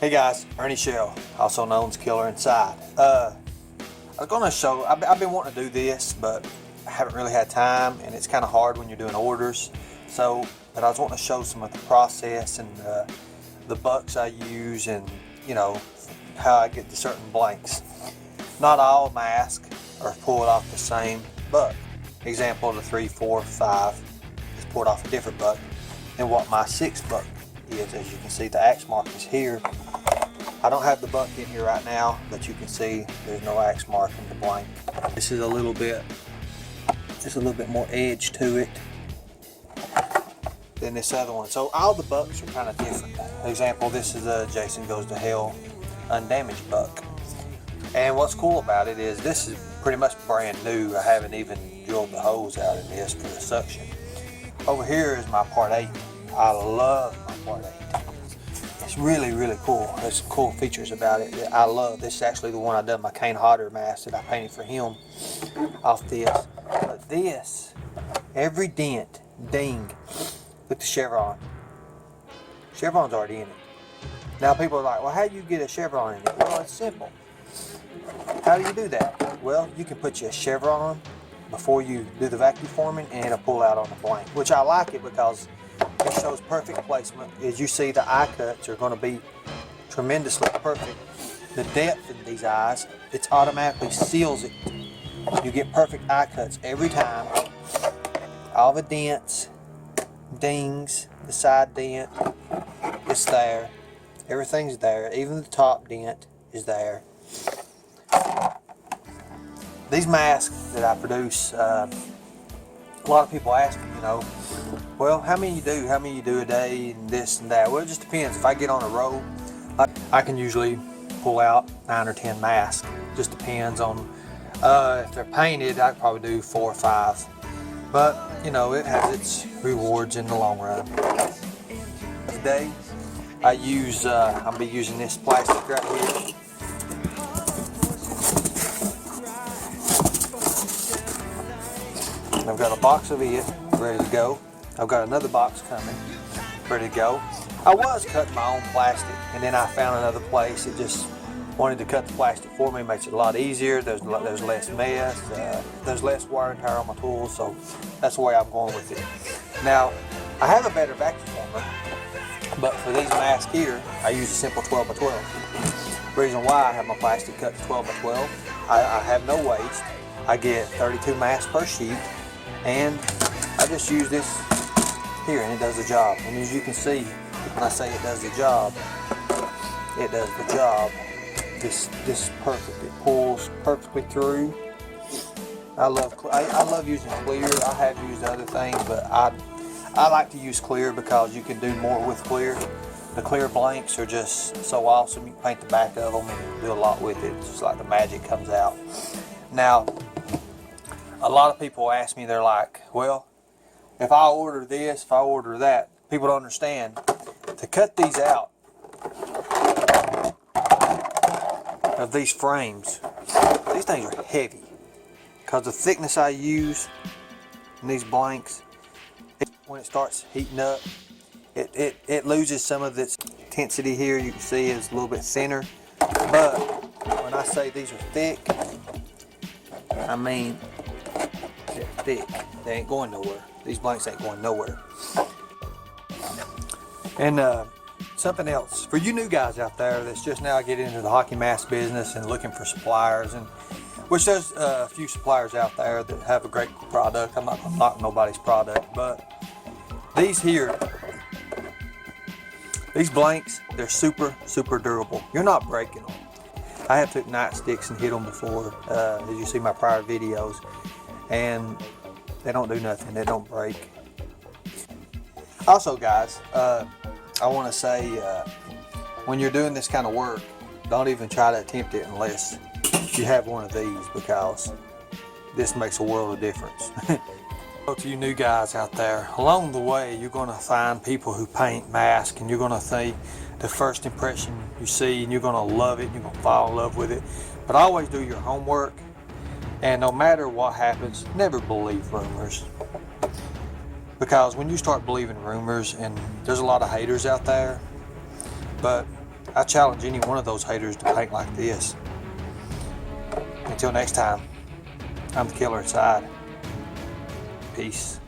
Hey guys, Ernie Shell, also known as Killer Inside. I was going to show, I've been wanting to do this, but I haven't really had time, and it's kind of hard when you're doing orders. But I was wanting to show some of the process and the bucks I use, and you know, how I get to certain blanks. Not all masks are pulled off the same buck. Example, the 3, 4, 5 is pulled off a different buck than what my 6 buck is. As you can see, the axe mark is here. I don't have the buck in here right now, but you can see there's no axe mark in the blank. This is a little bit more edge to it than this other one. So all the bucks are kind of different. Example, this is a Jason Goes to Hell undamaged buck. And what's cool about it is this is pretty much brand new. I haven't even drilled the holes out in this for the suction. Over here is my part 8. I love my part 8. It's really, really cool. There's some cool features about it that I love. This is actually the one I done my Kane Hodder mask that I painted for him off this. But this, every dent, ding, with the Chevron. Chevron's already in it. Now people are like, well, how do you get a Chevron in it? Well, it's simple. How do you do that? Well, you can put your Chevron on before you do the vacuum forming, and it'll pull out on the blank, which I like it because it shows perfect placement. As you see, the eye cuts are going to be tremendously perfect. The depth in these eyes, it automatically seals it. You get perfect eye cuts every time. All the dents, dings, the side dent, it's there. Everything's there. Even the top dent is there. These masks that I produce, a lot of people ask me, you know, well, how many you do? How many you do a day, and this and that? Well, it just depends. If I get on a roll, I can usually pull out 9 or 10 masks. Just depends on if they're painted. I could probably do 4 or 5. But you know, it has its rewards in the long run. Today, I'll be using this plastic right here. I've got a box of it ready to go. I've got another box coming, ready to go. I was cutting my own plastic, and then I found another place that just wanted to cut the plastic for me. It makes it a lot easier. There's less mess. There's less wear and tear on my tools, so that's the way I'm going with it. Now, I have a better vacuum former, but for these masks here, I use a simple 12 by 12. The reason why I have my plastic cut to 12 by 12, I have no waste. I get 32 masks per sheet, and I just use this here, and it does the job. And as you can see, when I say it does the job, it does the job. This is perfect. It pulls perfectly through. I love using clear. I have used other things, but I like to use clear because you can do more with clear. The clear blanks are just so awesome. You can paint the back of them and do a lot with it. It's just like the magic comes out. Now, a lot of people ask me, they're like, well, if I order this, if I order that, people don't understand. To cut these out of these frames, these things are heavy because the thickness I use in these blanks, when it starts heating up, it loses some of its intensity here. You can see it's a little bit thinner, but when I say these are thick, I mean they're thick. They ain't going nowhere. These blanks ain't going nowhere. And something else for you new guys out there that's just now getting into the hockey mask business and looking for suppliers, and which there's a few suppliers out there that have a great product. I'm not gonna knock nobody's product, but these here, these blanks, they're super durable. You're not breaking them. I have took nightsticks and hit them before, as you see my prior videos, and they don't do nothing. They don't break. Also, guys, I want to say, when you're doing this kind of work, don't even try to attempt it unless you have one of these, because this makes a world of difference. So to you new guys out there, along the way, you're going to find people who paint masks, and you're going to think the first impression you see, and you're going to love it, and you're going to fall in love with it. But always do your homework, and no matter what happens, never believe rumors. Because when you start believing rumors, and there's a lot of haters out there, but I challenge any one of those haters to paint like this. Until next time, I'm the killer inside. Peace.